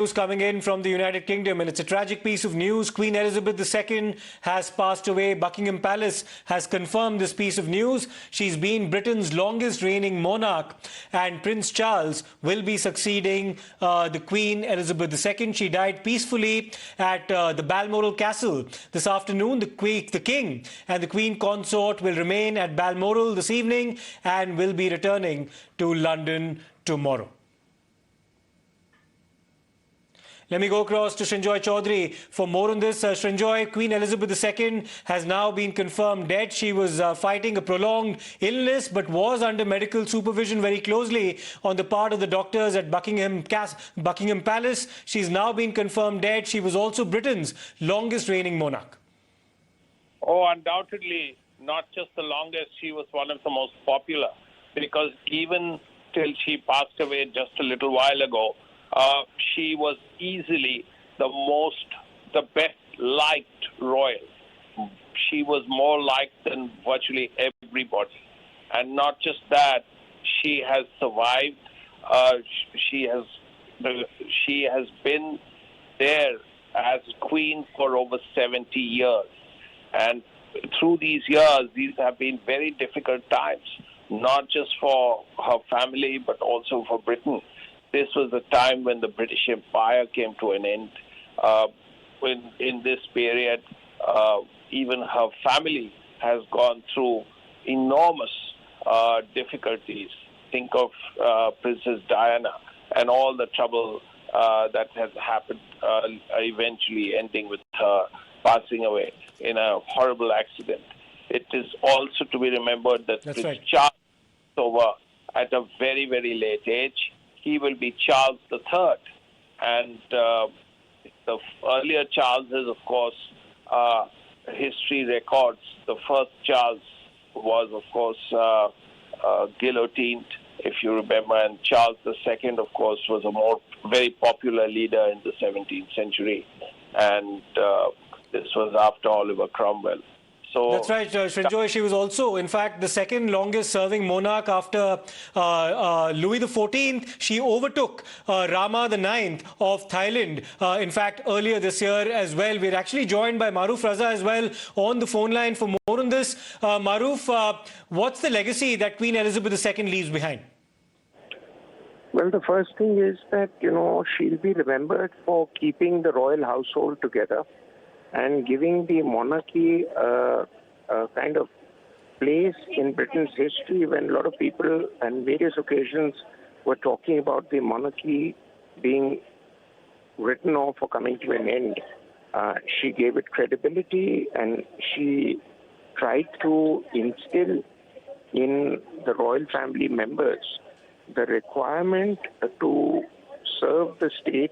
Coming in from the United Kingdom, and it's a tragic piece of news. Queen Elizabeth II has passed away. Buckingham Palace has confirmed this piece of news. She's been Britain's longest reigning monarch, and Prince Charles will be succeeding the Queen Elizabeth II. She died peacefully at the Balmoral Castle this afternoon. The King and the Queen Consort will remain at Balmoral this evening and will be returning to London tomorrow. Let me go across to Srinjoy Chaudhary for more on this. Srinjoy, Queen Elizabeth II has now been confirmed dead. She was fighting a prolonged illness but was under medical supervision very closely on the part of the doctors at Buckingham Palace. She's now been confirmed dead. She was also Britain's longest reigning monarch. Oh, undoubtedly, not just the longest, she was one of the most popular, because even till she passed away just a little while ago, she was easily the best liked royal. She was more liked than virtually everybody. And not just that, she has survived. She has been there as queen for over 70 years. And through these years, these have been very difficult times, not just for her family, but also for Britain. This was the time when the British Empire came to an end. In this period, even her family has gone through enormous difficulties. Think of Princess Diana and all the trouble that has happened, eventually ending with her passing away in a horrible accident. It is also to be remembered that Prince Charles is over at a very, very late age. He will be Charles III. And the earlier Charleses, of course, history records, the first Charles was, of course, guillotined, if you remember. And Charles II, of course, was a very popular leader in the 17th century. And this was after Oliver Cromwell. So, that's right, Srinjoy. She was also, in fact, the second longest serving monarch after Louis XIV. She overtook Rama IX of Thailand, in fact, earlier this year as well. We're actually joined by Maruf Raza as well on the phone line for more on this. Maruf, what's the legacy that Queen Elizabeth II leaves behind? Well, the first thing is that, she'll be remembered for keeping the royal household together and giving the monarchy a kind of place in Britain's history when a lot of people on various occasions were talking about the monarchy being written off or coming to an end. She gave it credibility, and she tried to instill in the royal family members the requirement to serve the state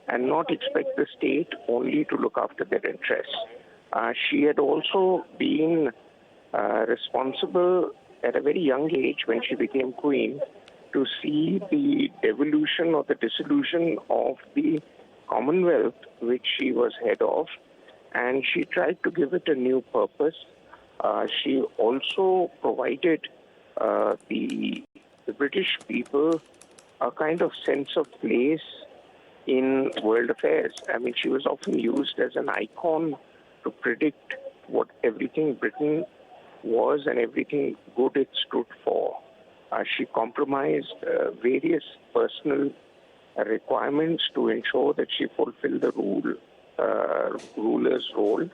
and not expect the state only to look after their interests. She had also been responsible at a very young age when she became queen to see the devolution or the dissolution of the Commonwealth, which she was head of, and she tried to give it a new purpose. She also provided the British people a kind of sense of place in world affairs. I mean, she was often used as an icon to predict what everything Britain was and everything good it stood for. She compromised various personal requirements to ensure that she fulfilled the ruler's role.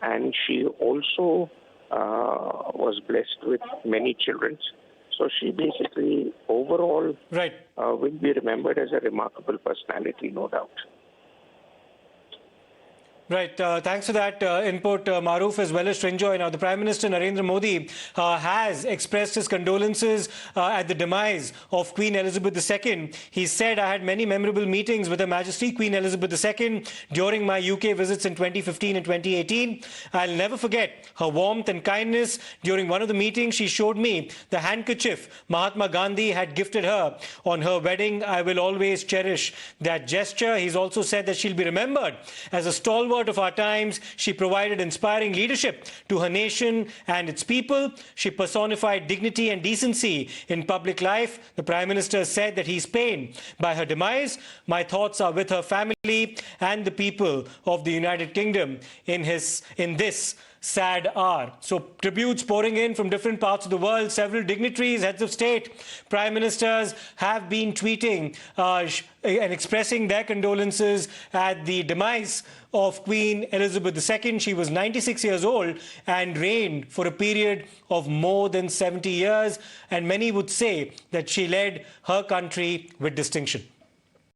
And she also was blessed with many children. So she basically, overall, will be remembered as a remarkable personality, no doubt. Right. Thanks for that input, Maruf, as well as Srinjoy. Now, the Prime Minister, Narendra Modi, has expressed his condolences at the demise of Queen Elizabeth II. He said, I had many memorable meetings with Her Majesty Queen Elizabeth II during my UK visits in 2015 and 2018. I'll never forget her warmth and kindness. During one of the meetings, she showed me the handkerchief Mahatma Gandhi had gifted her on her wedding. I will always cherish that gesture. He's also said that she'll be remembered as a stalwart stalwart of our times. She provided inspiring leadership to her nation and its people. She personified dignity and decency in public life. The Prime Minister said that he's pained by her demise. My thoughts are with her family and the people of the United Kingdom in this sad hour. So tributes pouring in from different parts of the world. Several dignitaries, heads of state, prime ministers have been tweeting and expressing their condolences at the demise of Queen Elizabeth II. She was 96 years old and reigned for a period of more than 70 years. And many would say that she led her country with distinction.